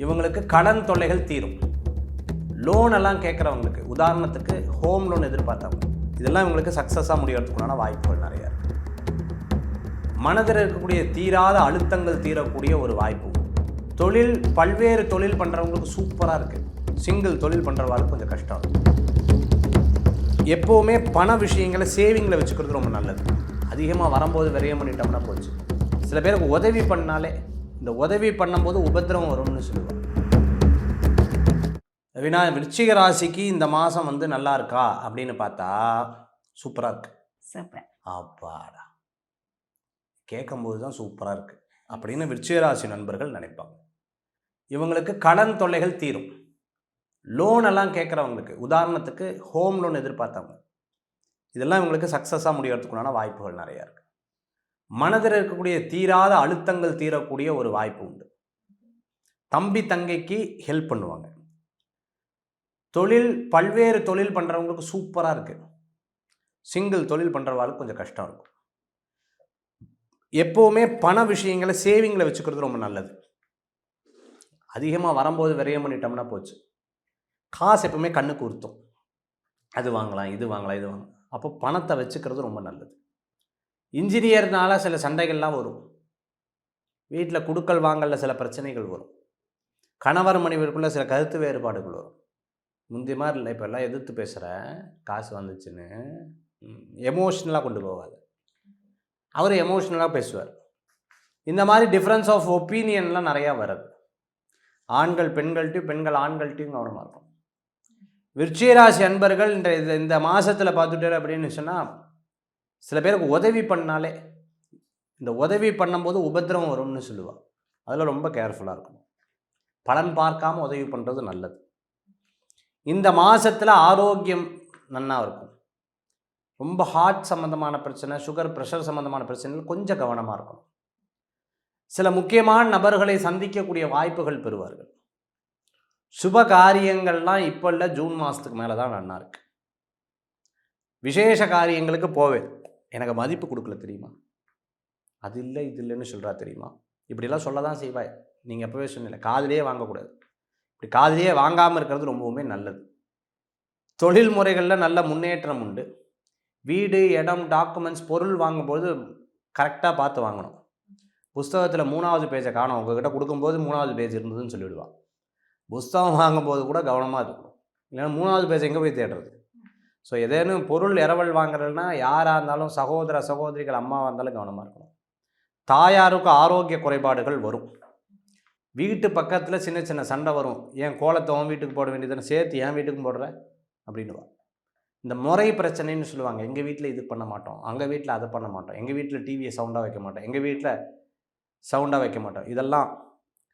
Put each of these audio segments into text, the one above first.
இவங்களுக்கு கடன் தொல்லைகள் தீரும். லோன் எல்லாம் கேட்குறவங்களுக்கு, உதாரணத்துக்கு ஹோம் லோன் எதிர்பார்த்தவங்க, இதெல்லாம் இவங்களுக்கு சக்ஸஸாக முடியறதுக்குண்டான வாய்ப்புகள் நிறையா இருக்குது. மனதில் இருக்கக்கூடிய தீராத அழுத்தங்கள் தீரக்கூடிய ஒரு வாய்ப்பு. தொழில், பல்வேறு தொழில் பண்ணுறவங்களுக்கு சூப்பராக இருக்குது. சிங்கிள் தொழில் பண்ணுறவாளுக்கு கொஞ்சம் கஷ்டம் இருக்கும். எப்போவுமே பண விஷயங்களை சேவிங்கில் வச்சுக்கிறது ரொம்ப நல்லது. அதிகமாக வரும்போது விரயம் பண்ணிட்டோம்னா போச்சு. சில பேருக்கு உதவி பண்ணாலே, இந்த உதவி பண்ணும்போது உபத்திரவம் வரும்னு சொல்லுவாங்க. விருச்சிக ராசிக்கு இந்த மாதம் வந்து நல்லா இருக்கா அப்படின்னு பார்த்தா சூப்பராக இருக்கு. சூப்பர். அப்பாடா, கேட்கும்போது தான் சூப்பராக இருக்குது அப்படின்னு விருச்சிக ராசி நண்பர்கள் நினைப்பாங்க. இவங்களுக்கு கடன் தொல்லைகள் தீரும். லோன் எல்லாம் கேட்குறவங்களுக்கு, உதாரணத்துக்கு ஹோம் லோன் எதிர்பார்த்தவங்க, இதெல்லாம் இவங்களுக்கு சக்ஸஸாக முடியறதுக்குண்டான வாய்ப்புகள் நிறையா இருக்குது. மனதில் இருக்கக்கூடிய தீராத அழுத்தங்கள் தீரக்கூடிய ஒரு வாய்ப்பு உண்டு. தம்பி தங்கைக்கு ஹெல்ப் பண்ணுவாங்க. தொழில், பல்வேறு தொழில் பண்ணுறவங்களுக்கு சூப்பராக இருக்குது. சிங்கிள் தொழில் பண்ணுறவாளுக்கு கொஞ்சம் கஷ்டம் இருக்கும். எப்போவுமே பண விஷயங்களை சேவிங்கில் வச்சுக்கிறது ரொம்ப நல்லது. அதிகமாக வரும்போது விரயம் பண்ணிட்டோம்னா போச்சு. காசு எப்பவுமே கண்ணுக்கு உறுத்தும். அது வாங்கலாம், இது வாங்கலாம், இது வாங்கலாம். அப்போ பணத்தை வச்சுக்கிறது ரொம்ப நல்லது. இன்ஜினியர்னால சில சண்டைகள்லாம் வரும். வீட்டில் குடுக்கல் வாங்கலில் சில பிரச்சனைகள் வரும். கணவர் மனைவிக்குள்ளே சில கருத்து வேறுபாடுகள் வரும். முந்தைய மாதிரி இல்லை, இப்போ எல்லாம் எதிர்த்து பேசுகிறேன், காசு வந்துச்சுன்னு எமோஷ்னலாக கொண்டு போவார். அவர் எமோஷ்னலாக பேசுவார். இந்த மாதிரி டிஃப்ரென்ஸ் ஆஃப் ஒப்பீனியன்லாம் நிறையா வருது. ஆண்கள் பெண்கள்ட்டையும், பெண்கள் ஆண்கள்ட்டையும் கவனமாக இருக்கும். விருச்சிகராசி அன்பர்கள் இந்த மாதத்தில் பார்த்துட்டாரு அப்படின்னு சொன்னால், சில பேருக்கு உதவி பண்ணாலே, இந்த உதவி பண்ணும்போது உபத்திரவம் வரும்னு சொல்லுவாள். அதில் ரொம்ப கேர்ஃபுல்லாக இருக்கணும். பலன் பார்க்காம உதவி பண்ணுறது நல்லது. இந்த மாதத்தில் ஆரோக்கியம் நன்னா இருக்கும். ரொம்ப ஹார்ட் சம்மந்தமான பிரச்சனை, சுகர், ப்ரெஷர் சம்மந்தமான பிரச்சனைகள் கொஞ்சம் கவனமாக இருக்கணும். சில முக்கியமான நபர்களை சந்திக்கக்கூடிய வாய்ப்புகள் பெறுவார்கள். சுப காரியங்கள்லாம் இப்போ இல்லை, ஜூன் மாதத்துக்கு மேலே தான் நன்னா இருக்கு. விசேஷ காரியங்களுக்கு போவேன், எனக்கு மதிப்பு கொடுக்கல தெரியுமா, அது இல்லை இது இல்லைன்னு சொல்கிறா தெரியுமா, இப்படிலாம் சொல்ல தான் செய்வாய். நீங்கள் எப்போவே சொன்னீங்க, காதிலேயே வாங்கக்கூடாது. இப்படி காதிலேயே வாங்காமல் இருக்கிறது ரொம்பவுமே நல்லது. தொழில் முறைகளில் நல்ல முன்னேற்றம் உண்டு. வீடு, இடம், டாக்குமெண்ட்ஸ், பொருள் வாங்கும்போது கரெக்டாக பார்த்து வாங்கணும். புஸ்தகத்தில் 3வது பேஜை காணும், உங்ககிட்ட கொடுக்கும்போது 3வது பேஜ் இருந்ததுன்னு சொல்லிவிடுவான். புஸ்தகம் வாங்கும்போது கூட கவனமாக இருக்கணும். இல்லைன்னா 3வது பேஜ் எங்கே போய் தேடுறது? ஸோ ஏதேனும் பொருள் இரவல் வாங்குறதுனா யாராக இருந்தாலும், சகோதர சகோதரிகள், அம்மாவாக இருந்தாலும் கவனமாக இருக்கணும். தாயாருக்கு ஆரோக்கிய குறைபாடுகள் வரும். வீட்டு பக்கத்தில் சின்ன சின்ன சண்டை வரும். என் கோலத்தை உன் வீட்டுக்கு போட வேண்டியதுன்னு சேர்த்து என் வீட்டுக்கும் போடுற அப்படின்னுவா. இந்த முறை பிரச்சனைன்னு சொல்லுவாங்க. எங்கள் வீட்டில் இது பண்ண மாட்டோம், அங்கே வீட்டில் அதை பண்ண மாட்டோம், எங்கள் வீட்டில் டிவியை சவுண்டாக வைக்க மாட்டோம், எங்கள் வீட்டில் சவுண்டாக வைக்க மாட்டோம். இதெல்லாம்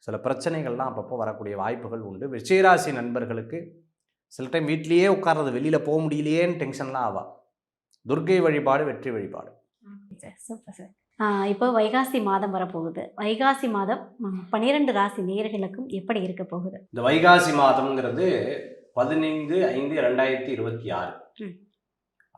சில பிரச்சனைகள்லாம் அப்பப்போ வரக்கூடிய வாய்ப்புகள் உண்டு. விருச்சிகராசி நண்பர்களுக்கு சில டைம் வீட்லேயே உட்கார்றது, வெளியில் போக முடியலையேன்னு டென்ஷன்லாம் ஆவா. துர்க்கை வழிபாடு வெற்றி வழிபாடு. Super sir. இப்போ வைகாசி மாதம் வரப்போகுது. வைகாசி மாதம் 12 ராசி நேயர்களுக்கும் எப்படி இருக்க போகுது? இந்த வைகாசி மாதம்ங்கிறது 15/5/2026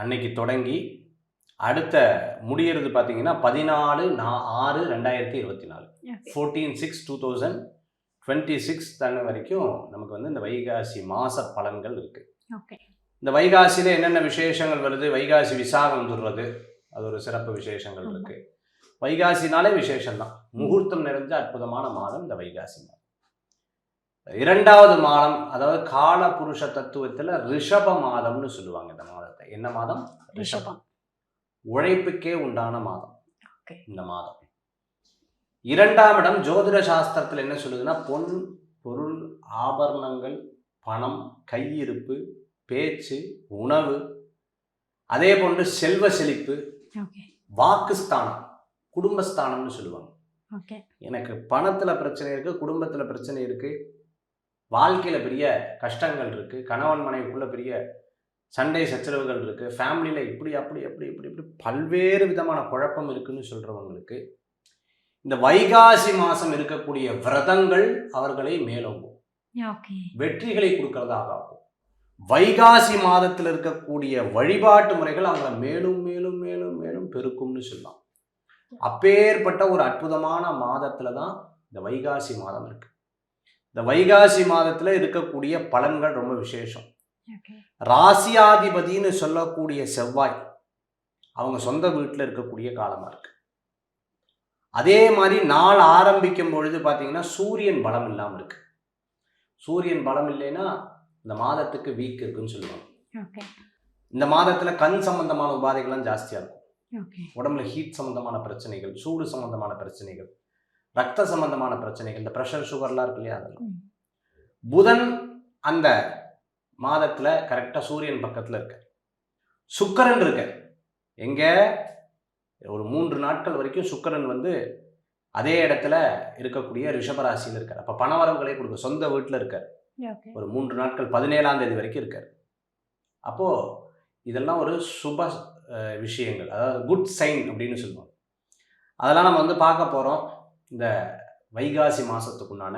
அன்னைக்கு தொடங்கி அடுத்த முடிகிறது பார்த்தீங்கன்னா 14/6/2024 14/6/2026 தானே வரைக்கும் நமக்கு வந்து இந்த வைகாசி மாத பலன்கள் இருக்குது. இந்த வைகாசியில் என்னென்ன விசேஷங்கள் வருது? வைகாசி விசாகம் வந்துடுறது, அது ஒரு சிறப்பு விசேஷங்கள் இருக்குது. வைகாசினாலே விசேஷம்தான். முகூர்த்தம் நிறைஞ்ச அற்புதமான மாதம் இந்த வைகாசி மாதம். 2வது மாதம், அதாவது கால புருஷ தத்துவத்தில் ரிஷப மாதம்னு சொல்லுவாங்க. இந்த மாதத்தை என்ன மாதம்? ரிஷபம். உழைப்புக்கே உண்டான மாதம் இந்த மாதம். 2ஆம் இடம் ஜோதிட சாஸ்திரத்தில் என்ன சொல்லுதுன்னா, பொன், பொருள், ஆபரணங்கள், பணம், கையிருப்பு, பேச்சு, உணவு, அதே போன்று செல்வ செழிப்பு, வாக்குஸ்தானம், குடும்பஸ்தானம்னு சொல்லுவாங்க. எனக்கு பணத்தில் பிரச்சனை இருக்குது, குடும்பத்தில் பிரச்சனை இருக்குது, வாழ்க்கையில் பெரிய கஷ்டங்கள் இருக்குது, கணவன் மனைவிக்குள்ள பெரிய சண்டை சச்சரவுகள் இருக்குது, ஃபேமிலியில் இப்படி அப்படி அப்படி இப்படி இப்படி பல்வேறு விதமான குழப்பம் இருக்குன்னு சொல்கிறவங்களுக்கு இந்த வைகாசி மாதம் இருக்கக்கூடிய விரதங்கள் அவர்களை மேலோங்கும், வெற்றிகளை கொடுக்கறதாக ஆகும். வைகாசி மாதத்தில் இருக்கக்கூடிய வழிபாட்டு முறைகள் அவங்களை மேலும் மேலும் மேலும் மேலும் பெருக்கும்னு சொல்லலாம். அப்பேற்பட்ட ஒரு அற்புதமான மாதத்துல தான் இந்த வைகாசி மாதம் இருக்கு. இந்த வைகாசி மாதத்தில் இருக்கக்கூடிய பலன்கள் ரொம்ப விசேஷம். ஓகே. ராசியாதிபதினு சொல்லக்கூடிய செவ்வாய் அவங்க சொந்த வீட்டில் இருக்கக்கூடிய காலமாக இருக்கு. அதே மாதிரி நாள் ஆரம்பிக்கும் பொழுது பார்த்தீங்கன்னா சூரியன் பலம் இல்லாமல் இருக்கு. சூரியன் பலம் இல்லைன்னா இந்த மாதத்துக்கு வீக் இருக்குன்னு சொல்லுவாங்க. ஓகே. இந்த மாதத்தில் கண் சம்பந்தமான உபாதைகள்லாம் ஜாஸ்தியாக இருக்கும். ஓகே. உடம்புல ஹீட் சம்பந்தமான பிரச்சனைகள், சூடு சம்பந்தமான பிரச்சனைகள், ரத்த சம்பந்தமான பிரச்சனைகள், இந்த ப்ரெஷர் சுகர்லாம் இருக்கு இல்லையா, அதெல்லாம். புதன் அந்த மாதத்தில் கரெக்டாக சூரியன் பக்கத்தில் இருக்க. சுக்கிரன் இருக்க எங்கே ஒரு 3 நாட்கள் வரைக்கும் சுக்கிரன் வந்து அதே இடத்துல இருக்கக்கூடிய ரிஷபராசியில் இருக்கார். அப்போ பணவரவுகளை கொடுக்க சொந்த வீட்டில் இருக்கார். ஓகே. ஒரு 3 நாட்கள் 17ஆம் தேதி வரைக்கும் இருக்கார். அப்போது இதெல்லாம் ஒரு சுப விஷயங்கள், அதாவது குட் சைன் அப்படின்னு சொல்லுவாங்க. அதெல்லாம் நம்ம வந்து பார்க்க போகிறோம். இந்த வைகாசி மாதத்துக்குண்டான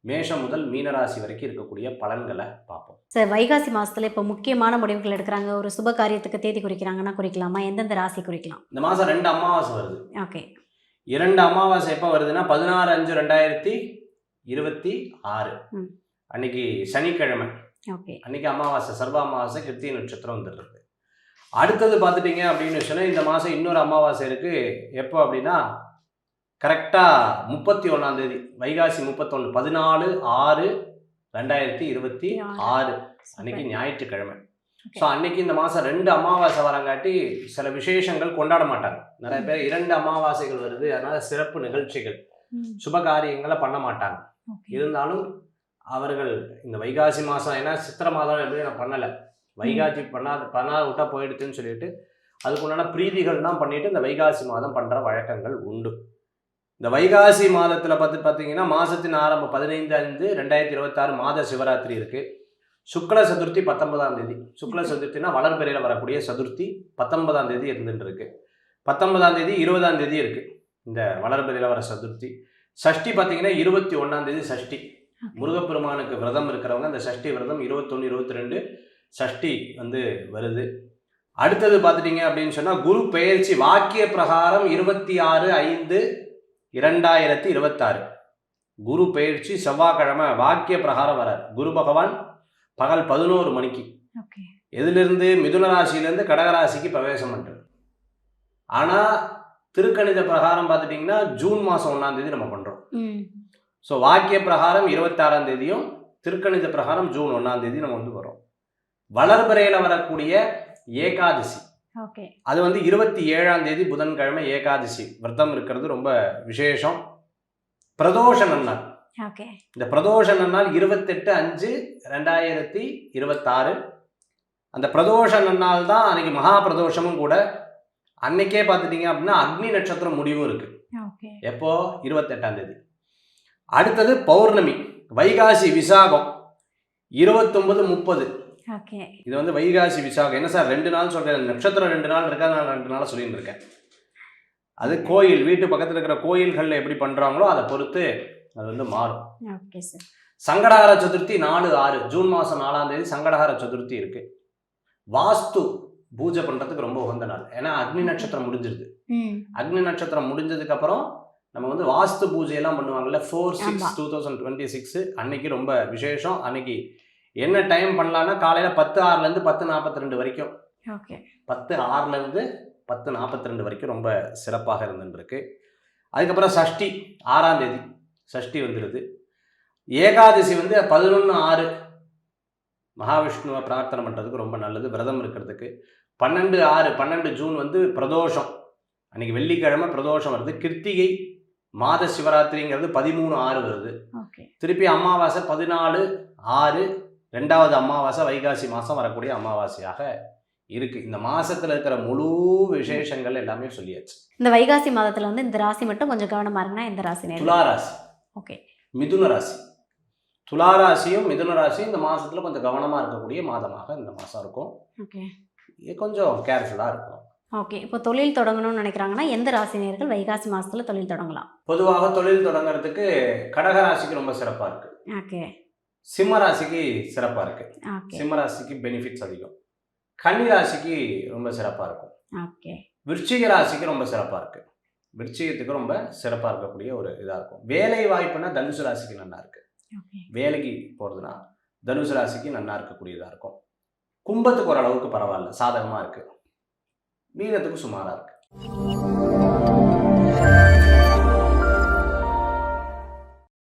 மேஷம் முதல் மீனராசி வரைக்கும் இருக்கக்கூடிய பலன்களை பார்ப்போம். சார், வைகாசி மாதத்தில் இப்போ முக்கியமான முடிவுகள் எடுக்கிறாங்க, ஒரு சுப காரியத்துக்கு தேதி குறிக்கிறாங்கன்னா குறிக்கலாமா? எந்தெந்த ராசி குறிக்கலாம்? இந்த மாதம் 2 அமாவாசை வருது. ஓகே. 2 அமாவாசை எப்போ வருதுன்னா 16/5/2026 அன்னைக்கு சனிக்கிழமை. ஓகே. அன்னைக்கு அமாவாசை, சர்வ அமாவாசை, கிருத்திகை நட்சத்திரம் வந்துடுறது. அடுத்தது பார்த்துட்டிங்க அப்படின்னு சொன்னால் இந்த மாதம் இன்னொரு அமாவாசை இருக்குது. எப்போ அப்படின்னா கரெக்டாக 31ஆம் தேதி, வைகாசி 31, 14/6/2026 அன்னைக்கு ஞாயிற்றுக்கிழமை. ஸோ அன்னைக்கு இந்த மாதம் 2 அமாவாசை வரங்காட்டி சில விசேஷங்கள் கொண்டாட மாட்டாங்க. நிறைய பேர் 2 அமாவாசைகள் வருது, அதனால் சிறப்பு நிகழ்ச்சிகள், சுப காரியங்களை பண்ண மாட்டாங்க. இருந்தாலும் அவர்கள் இந்த வைகாசி மாதம், ஏன்னா சித்திரை மாதம் எப்படி நான் பண்ணலை, வைகாசி பண்ணாத விட்டா போயிடுதுன்னு சொல்லிட்டு அதுக்குண்டான பிரீதிகள் தான் பண்ணிட்டு இந்த வைகாசி மாதம் பண்ணுற வழக்கங்கள் உண்டு. இந்த வைகாசி மாதத்தில் பார்த்தீங்கன்னா மாதத்தின் ஆரம்பம் 15/5/2026 மாத சிவராத்திரி இருக்குது. சுக்ல சதுர்த்தி 19ஆம் தேதி. சுக்ல சதுர்த்தினா வளர்பிறையில் வரக்கூடிய சதுர்த்தி 19ஆம் தேதி இருந்துட்டு இருக்கு. 19ஆம் தேதி 20ஆம் தேதி இருக்குது இந்த வளர்பிறையில் வர சதுர்த்தி. சஷ்டி பார்த்தீங்கன்னா 21ஆம் தேதி சஷ்டி. முருகப்பெருமானுக்கு விரதம் இருக்கிறவங்க அந்த சஷ்டி விரதம் 21, 22 சஷ்டி வந்து வருது. அடுத்தது பார்த்துட்டிங்க அப்படின்னு சொன்னால் குரு பெயர்ச்சி வாக்கிய பிரகாரம் 26/5/2026 குரு பெயர்ச்சி செவ்வாய்க்கிழமை வாக்கிய பிரகாரம் வரார். குரு பகவான் பகல் 11 மணிக்கு எதிலிருந்து மிதுன ராசியிலேருந்து கடகராசிக்கு பிரவேசம் பண்ணுறது. ஆனால் திருக்கணித பிரகாரம் பார்த்துட்டிங்கன்னா ஜூன் மாதம் 1ஆம் தேதி நம்ம பண்ணுறோம். ஸோ வாக்கிய பிரகாரம் 26ஆம் தேதியும் திருக்கணித பிரகாரம் ஜூன் 1ஆம் தேதி நம்ம வந்து வரோம். வளர்பிறையில் வரக்கூடிய ஏகாதசி அது வந்து 27ஆம் தேதி புதன்கிழமை ஏகாதசி விரதம் இருக்கிறது ரொம்ப விசேஷம். பிரதோஷ நன்னாள். இந்த பிரதோஷ நன்னாள் 28/5/2026 அந்த பிரதோஷ நன்னாள் தான் அன்னைக்கு மகா பிரதோஷமும் கூட. அன்னைக்கே பார்த்துட்டிங்க அப்படின்னா அக்னி நட்சத்திரம் முடிவும் இருக்குது. எப்போ? 28ஆம் தேதி. அடுத்தது பௌர்ணமி, வைகாசி விசாகம் 29/30. இது வந்து வைகாசி விசாகம். என்ன சார் 2 நாள் சொல்கிறேன், நட்சத்திரம் 2 நாள் இருக்கா, நான் 2 நாள் சொல்லிட்டு இருக்கேன். அது கோயில், வீட்டு பக்கத்தில் இருக்கிற கோயில்களில் எப்படி பண்ணுறாங்களோ அதை பொறுத்து அது வந்து மாறும். சங்கடஹர சதுர்த்தி 4/6 ஜூன் மாதம் 4ஆம் தேதி சங்கடஹர சதுர்த்தி இருக்கு. வாஸ்து பூஜை பண்ணுறதுக்கு ரொம்ப உகந்த நாள். ஏன்னா அக்னி நட்சத்திரம் முடிஞ்சிருது. அக்னி நட்சத்திரம் முடிஞ்சதுக்கு அப்புறம் நம்ம வந்து வாஸ்து பூஜையெல்லாம் பண்ணுவாங்கல்ல, 4/6/2026 அன்னைக்கு ரொம்ப விசேஷம். அன்னைக்கு என்ன டைம் பண்ணலான்னா காலையில் 10:06 10:42 வரைக்கும், 10:06 10:42 வரைக்கும் ரொம்ப சிறப்பாக இருந்துருக்கு. அதுக்கப்புறம் சஷ்டி 6ஆம் தேதி சஷ்டி வந்துடுது. ஏகாதசி வந்து 11/6 மகாவிஷ்ணுவை பிரார்த்தனை பண்ணுறதுக்கு ரொம்ப நல்லது, விரதம் இருக்கிறதுக்கு. 12/6 ஜூன் வந்து பிரதோஷம், அன்றைக்கி வெள்ளிக்கிழமை பிரதோஷம் வருது. கிருத்திகை மாத சிவராத்திரிங்கிறது 13/6 வருது. திருப்பி அமாவாசை 14/6 2வது அமாவாசை வைகாசி மாதம் வரக்கூடிய அமாவாசையாக இருக்குது. இந்த மாதத்தில் இருக்கிற முழு விசேஷங்கள் எல்லாமே சொல்லியாச்சு. இந்த வைகாசி மாதத்தில் வந்து இந்த ராசி மட்டும் கொஞ்சம் கவனமாக இருக்குன்னா இந்த ராசி? துளாராசி, மிதுன ராசி. துளாராசியும் மிதுன ராசியும் இந்த மாதத்தில் கொஞ்சம் கவனமாக இருக்கக்கூடிய மாதமாக இந்த மாதம் இருக்கும். கொஞ்சம் கேர்ஃபுல்லாக இருக்கும். இப்போ தொழில் தொடங்கணும்னு நினைக்கிறாங்கன்னா எந்த ராசினியர்கள் வைகாசி மாதத்தில் தொழில் தொடங்கலாம்? பொதுவாக தொழில் தொடங்குறதுக்கு கடகராசிக்கு ரொம்ப சிறப்பாக இருக்குது. சிம்ம ராசிக்கு சிறப்பாக இருக்குது. சிம்ம ராசிக்கு பெனிஃபிட்ஸ் அதிகம். கன்னி ராசிக்கு ரொம்ப சிறப்பாக இருக்கும். விருச்சிக ராசிக்கு ரொம்ப சிறப்பாக இருக்குது. விருச்சிகத்துக்கு ரொம்ப சிறப்பாக இருக்கக்கூடிய ஒரு இதாக இருக்கும். வேலை வாய்ப்புனா தனுசு ராசிக்கு நல்லா இருக்குது. ஓகே. வேலைக்கு போகிறதுனா தனுசு ராசிக்கு நன்னா இருக்கக்கூடியதாக இருக்கும். கும்பத்துக்கு ஓரளவுக்கு பரவாயில்ல, சாதகமாக இருக்குது. மீனத்துக்கு சுமாராக இருக்குது.